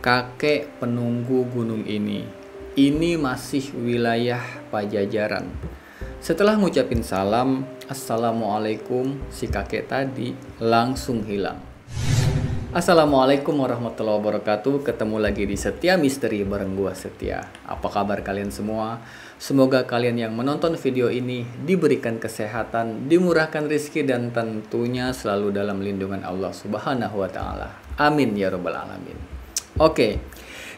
kakek penunggu gunung ini. Ini masih wilayah Pajajaran. Setelah ngucapin salam, Assalamualaikum, si kakek tadi langsung hilang. Assalamualaikum warahmatullahi wabarakatuh. Ketemu lagi di Setia Misteri bareng gua Setia. Apa kabar kalian semua? Semoga kalian yang menonton video ini diberikan kesehatan, dimurahkan rezeki, dan tentunya selalu dalam lindungan Allah Subhanahu wa Ta'ala. Amin ya Rabbal 'Alamin. Oke,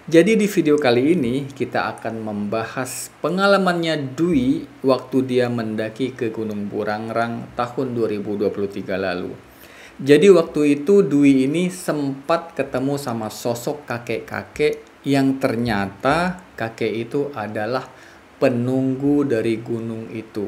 jadi di video kali ini kita akan membahas pengalamannya Dwi waktu dia mendaki ke Gunung Burangrang tahun 2023 lalu. Jadi waktu itu Dwi ini sempat ketemu sama sosok kakek-kakek yang ternyata kakek itu adalah penunggu dari gunung itu.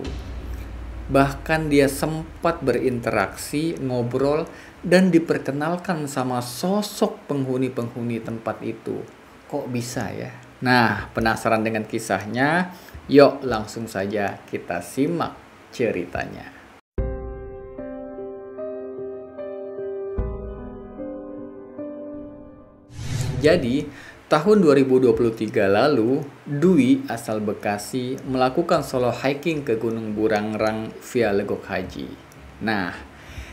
Bahkan dia sempat berinteraksi, ngobrol, dan diperkenalkan sama sosok penghuni-penghuni tempat itu. Kok bisa ya? Nah, penasaran dengan kisahnya? Yuk langsung saja kita simak ceritanya. Jadi, tahun 2023 lalu, Dwi asal Bekasi melakukan solo hiking ke Gunung Burangrang via Legok Haji. Nah,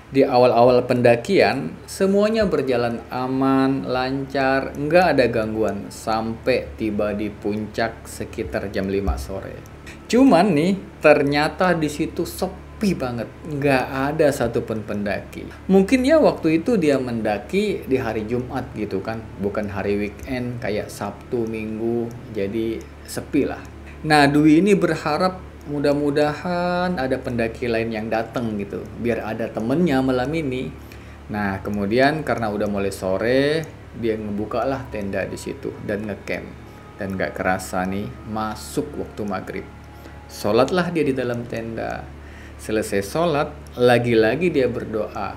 di awal-awal pendakian, semuanya berjalan aman, lancar, nggak ada gangguan sampai tiba di puncak sekitar jam 5 sore. Cuman nih, ternyata di situ sepi banget, nggak ada satupun pendaki. Mungkin ya waktu itu dia mendaki di hari Jumat gitu kan, bukan hari weekend kayak Sabtu, Minggu, jadi sepi lah. Nah, Dwi ini berharap mudah-mudahan ada pendaki lain yang datang gitu, biar ada temennya malam ini. Nah, kemudian karena udah mulai sore, dia ngebukalah tenda di situ dan ngecamp. Dan nggak kerasa nih, masuk waktu maghrib. Sholatlah dia di dalam tenda. Selesai sholat, lagi-lagi dia berdoa.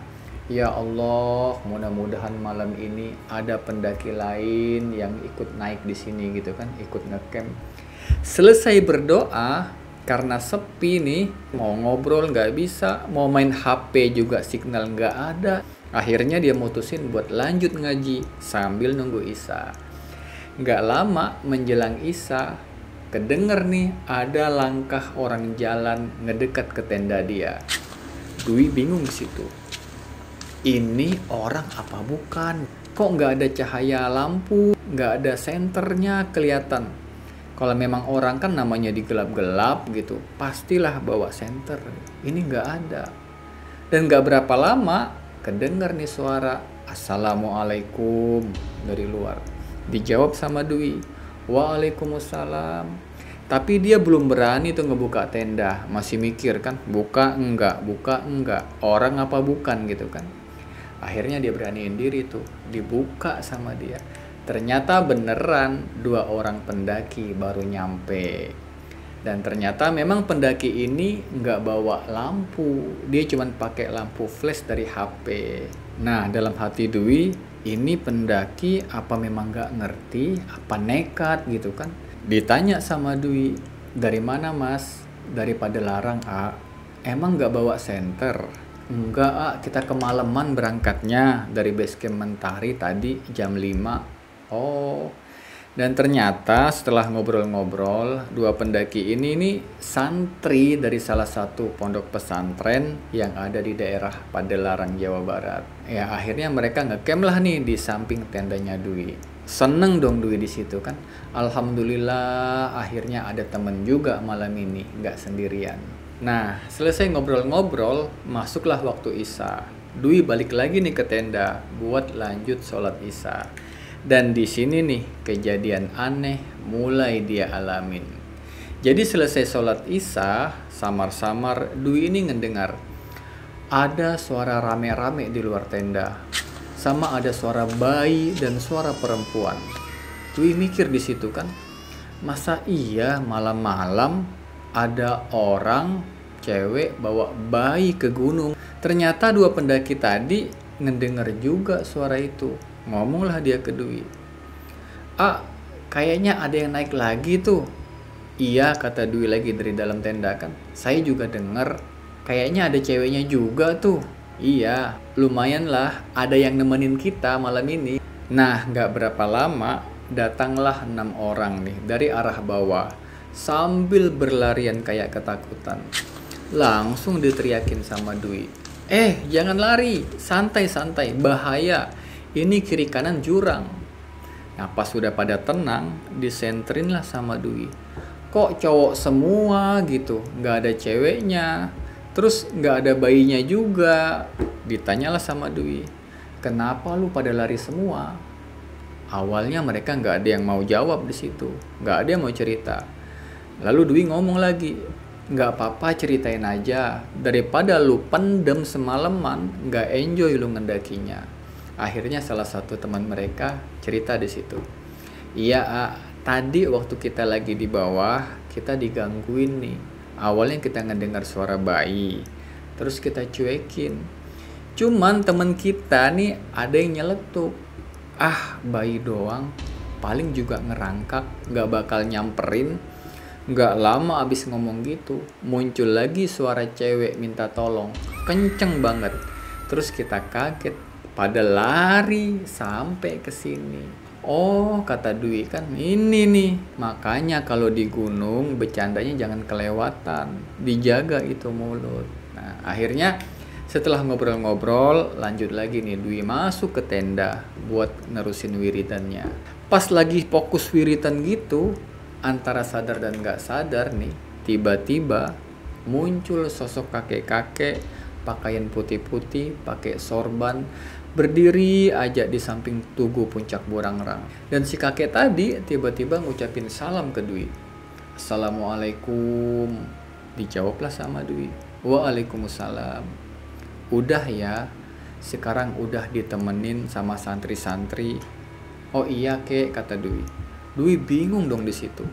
Ya Allah, mudah-mudahan malam ini ada pendaki lain yang ikut naik di sini gitu kan, ikut ngecamp. Selesai berdoa, karena sepi nih, mau ngobrol nggak bisa, mau main HP juga signal nggak ada. Akhirnya dia mutusin buat lanjut ngaji sambil nunggu Isya. Nggak lama menjelang Isya, kedenger nih ada langkah orang jalan ngedekat ke tenda dia. Dwi bingung di situ. Ini orang apa bukan? Kok nggak ada cahaya lampu, nggak ada senternya kelihatan. Kalau memang orang kan namanya digelap-gelap gitu, pastilah bawa senter. Ini nggak ada. Dan nggak berapa lama kedenger nih suara Assalamualaikum dari luar. Dijawab sama Dwi, Waalaikumsalam. Tapi dia belum berani tuh ngebuka tenda, masih mikir kan, buka enggak, orang apa bukan gitu kan. Akhirnya dia beraniin diri tuh, dibuka sama dia. Ternyata beneran 2 orang pendaki baru nyampe. Dan ternyata memang pendaki ini nggak bawa lampu, dia cuma pakai lampu flash dari HP. Nah, dalam hati Dwi, ini pendaki apa memang nggak ngerti, apa nekat gitu kan. Ditanya sama Dwi, dari mana mas? Dari Padalarang, A. Emang nggak bawa senter? Enggak, A. Kita kemalaman berangkatnya dari basecamp Mentari tadi jam 5. Oh, dan ternyata setelah ngobrol-ngobrol, 2 pendaki ini nih santri dari salah satu pondok pesantren yang ada di daerah Padalarang, Jawa Barat. Ya, akhirnya mereka ngecamp lah nih di samping tendanya Dwi. Seneng dong Dwi di situ kan. Alhamdulillah akhirnya ada temen juga malam ini, nggak sendirian. Nah, selesai ngobrol-ngobrol, masuklah waktu Isya. Dwi balik lagi nih ke tenda buat lanjut sholat Isya. Dan di sini nih kejadian aneh mulai dia alamin. Jadi selesai sholat Isya, samar-samar Dwi ini ngedengar ada suara rame-rame di luar tenda. Sama ada suara bayi dan suara perempuan. Dwi mikir di situ kan, masa iya malam-malam ada orang cewek bawa bayi ke gunung. Ternyata 2 pendaki tadi ngedenger juga suara itu. Ngomonglah dia ke Dwi, "Ah, kayaknya ada yang naik lagi tuh." "Iya," kata Dwi lagi dari dalam tenda kan, "saya juga denger, kayaknya ada ceweknya juga tuh." "Iya, lumayan lah, ada yang nemenin kita malam ini." Nah, nggak berapa lama datanglah 6 orang nih dari arah bawah sambil berlarian kayak ketakutan. Langsung diteriakin sama Dwi. Jangan lari, santai-santai, bahaya. Ini kiri kanan jurang. Nah, pas sudah pada tenang, disenterin lah sama Dwi. Kok cowok semua gitu, nggak ada ceweknya, terus nggak ada bayinya juga. Ditanyalah sama Dwi, kenapa lu pada lari semua? Awalnya mereka nggak ada yang mau jawab di situ, nggak ada yang mau cerita. Lalu Dwi ngomong lagi, nggak apa-apa ceritain aja, daripada lu pendem semalaman, nggak enjoy lu ngendakinya. Akhirnya salah satu teman mereka cerita di situ. Iya, tadi waktu kita lagi di bawah, kita digangguin nih. Awalnya kita ngedengar suara bayi, terus kita cuekin. Cuman temen kita nih ada yang nyeletuk. Bayi doang, paling juga ngerangkak, gak bakal nyamperin. Gak lama abis ngomong gitu, muncul lagi suara cewek minta tolong, kenceng banget. Terus kita kaget, pada lari sampai ke sini. Oh, kata Dwi, kan ini nih, makanya kalau di gunung bercandanya jangan kelewatan, dijaga itu mulut. Nah, akhirnya setelah ngobrol-ngobrol, lanjut lagi nih Dwi masuk ke tenda buat nerusin wiridannya. Pas lagi fokus wiridan gitu, antara sadar dan gak sadar nih, tiba-tiba muncul sosok kakek-kakek, pakaian putih-putih, pakai sorban, berdiri aja di samping tugu puncak Burangrang. Dan si kakek tadi tiba-tiba ngucapin salam ke Dwi. Assalamualaikum. Dijawablah sama Dwi. Waalaikumsalam. Udah ya, sekarang udah ditemenin sama santri-santri. Oh iya kek, kata Dwi. Dwi bingung dong di situ.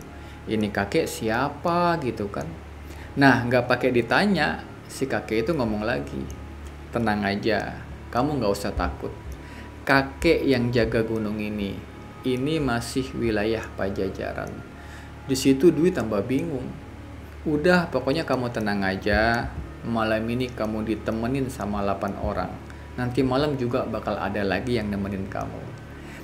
Ini kakek siapa gitu kan? Nah, nggak pakai ditanya, si kakek itu ngomong lagi. Tenang aja, kamu nggak usah takut. Kakek yang jaga gunung ini masih wilayah Pajajaran. Di situ Dwi tambah bingung. Udah, pokoknya kamu tenang aja. Malam ini kamu ditemenin sama 8 orang. Nanti malam juga bakal ada lagi yang nemenin kamu.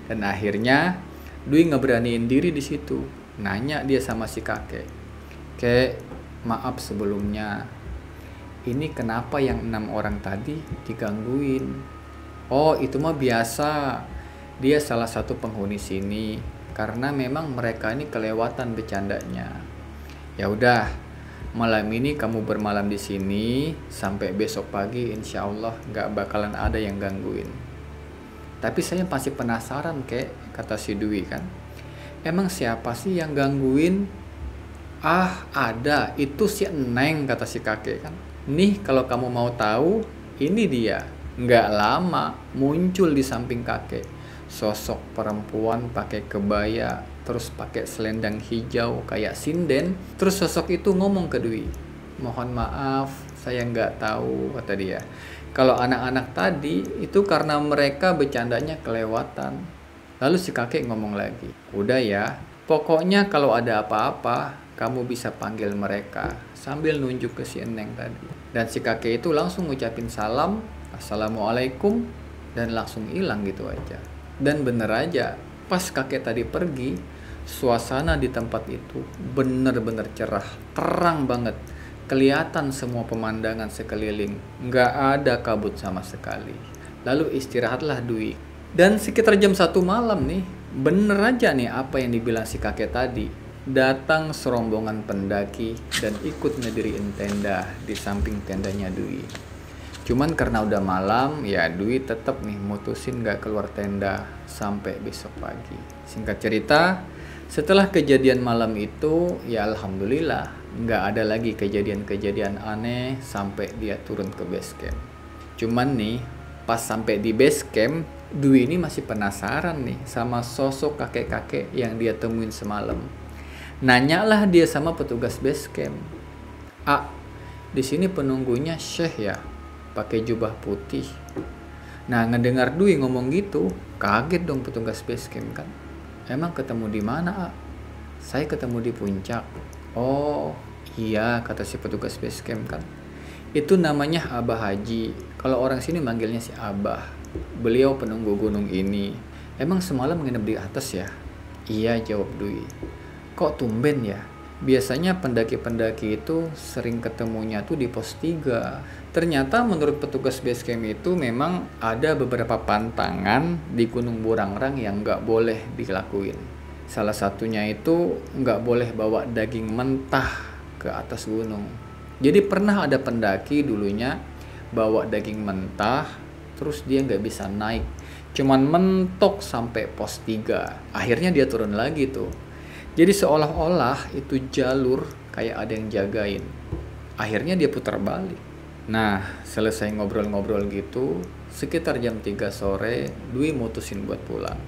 Dan akhirnya Dwi ngeberaniin diri di situ. Nanya dia sama si kakek. Kek, maaf sebelumnya. Ini kenapa yang 6 orang tadi digangguin? Oh, itu mah biasa. Dia salah satu penghuni sini. Karena memang mereka ini kelewatan bercandanya. Ya udah, malam ini kamu bermalam di sini sampai besok pagi, insya Allah nggak bakalan ada yang gangguin. Tapi saya masih penasaran kek, kata si Dwi kan. Emang siapa sih yang gangguin? Ada, itu si Eneng, kata si kakek kan. Nih kalau kamu mau tahu, ini dia. Nggak lama muncul di samping kakek. Sosok perempuan pakai kebaya, terus pakai selendang hijau kayak sinden. Terus sosok itu ngomong ke Dwi, mohon maaf, saya nggak tahu, kata dia. Kalau anak-anak tadi itu karena mereka bercandanya kelewatan. Lalu si kakek ngomong lagi, udah ya, pokoknya kalau ada apa-apa, kamu bisa panggil mereka, sambil nunjuk ke si Eneng tadi. Dan si kakek itu langsung ngucapin salam, Assalamualaikum, dan langsung hilang gitu aja. Dan bener aja, pas kakek tadi pergi, suasana di tempat itu bener-bener cerah, terang banget. Kelihatan semua pemandangan sekeliling, nggak ada kabut sama sekali. Lalu istirahatlah Dwi. Dan sekitar jam 1 malam nih, bener aja nih apa yang dibilang si kakek tadi. Datang serombongan pendaki dan ikut ngediriin tenda di samping tendanya Dwi. Cuman karena udah malam, ya Dwi tetap nih mutusin gak keluar tenda sampai besok pagi. Singkat cerita, setelah kejadian malam itu, ya alhamdulillah gak ada lagi kejadian-kejadian aneh sampai dia turun ke base camp. Cuman nih, pas sampai di base camp, Dwi ini masih penasaran nih sama sosok kakek-kakek yang dia temuin semalam. Nanyalah dia sama petugas base camp. Di sini penunggunya Syekh ya? Pakai jubah putih. Nah, ngedengar Dwi ngomong gitu, kaget dong petugas base camp kan. Emang ketemu di mana, Saya ketemu di puncak. Oh, iya, kata si petugas base camp kan. Itu namanya Abah Haji. Kalau orang sini manggilnya si Abah. Beliau penunggu gunung ini. "Emang semalam nginep di atas ya?" "Iya," jawab Dwi. "Kok tumben ya? Biasanya pendaki-pendaki itu sering ketemunya tuh di pos 3. Ternyata menurut petugas base camp itu memang ada beberapa pantangan di Gunung Burangrang yang nggak boleh dilakuin. Salah satunya itu nggak boleh bawa daging mentah ke atas gunung. Jadi pernah ada pendaki dulunya bawa daging mentah, terus dia nggak bisa naik. Cuman mentok sampai pos 3. Akhirnya dia turun lagi tuh. Jadi seolah-olah itu jalur kayak ada yang jagain. Akhirnya dia putar balik. Nah, selesai ngobrol-ngobrol gitu, sekitar jam 3 sore, Dwi mutusin buat pulang.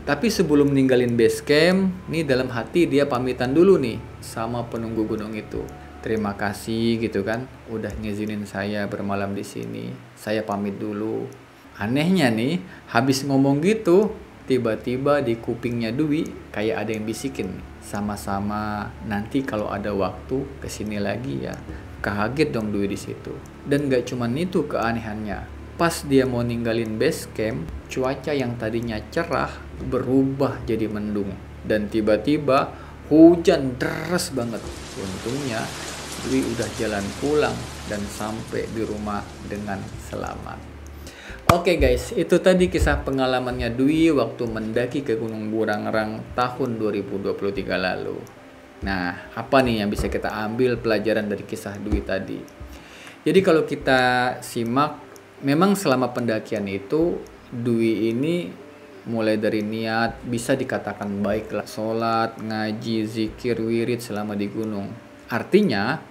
Tapi sebelum ninggalin base camp, nih dalam hati dia pamitan dulu nih sama penunggu gunung itu. "Terima kasih gitu kan, udah ngizinin saya bermalam di sini. Saya pamit dulu." Anehnya nih, habis ngomong gitu, tiba-tiba di kupingnya Dwi kayak ada yang bisikin, "Sama-sama, nanti kalau ada waktu kesini lagi ya." Kaget dong Dwi di situ. Dan gak cuman itu keanehannya. Pas dia mau ninggalin base camp, cuaca yang tadinya cerah berubah jadi mendung. Dan tiba-tiba hujan deras banget. Untungnya Dwi udah jalan pulang dan sampai di rumah dengan selamat. Oke guys, itu tadi kisah pengalamannya Dwi waktu mendaki ke Gunung Burangrang tahun 2023 lalu. Nah, apa nih yang bisa kita ambil pelajaran dari kisah Dwi tadi? Jadi kalau kita simak, memang selama pendakian itu Dwi ini mulai dari niat bisa dikatakan baiklah, sholat, ngaji, zikir, wirid selama di gunung. Artinya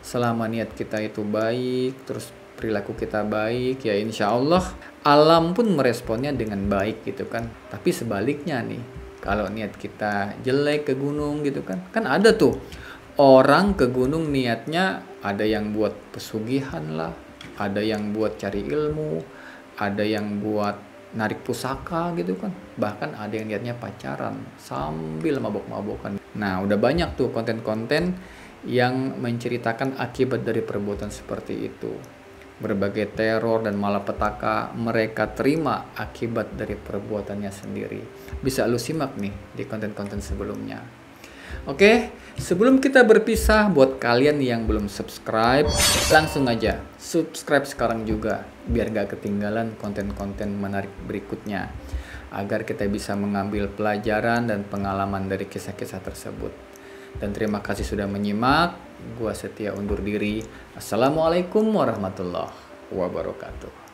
selama niat kita itu baik, terus perilaku kita baik, ya insya Allah alam pun meresponnya dengan baik gitu kan. Tapi sebaliknya nih, kalau niat kita jelek ke gunung gitu kan ada tuh orang ke gunung niatnya ada yang buat pesugihan lah, ada yang buat cari ilmu, ada yang buat narik pusaka gitu kan, bahkan ada yang niatnya pacaran sambil mabok-mabokan. Nah, udah banyak tuh konten-konten yang menceritakan akibat dari perbuatan seperti itu. Berbagai teror dan malapetaka mereka terima akibat dari perbuatannya sendiri. Bisa lu simak nih di konten-konten sebelumnya. Oke, sebelum kita berpisah, buat kalian yang belum subscribe, langsung aja subscribe sekarang juga biar gak ketinggalan konten-konten menarik berikutnya, agar kita bisa mengambil pelajaran dan pengalaman dari kisah-kisah tersebut. Dan terima kasih sudah menyimak. Gua Setia undur diri. Assalamualaikum warahmatullahi wabarakatuh.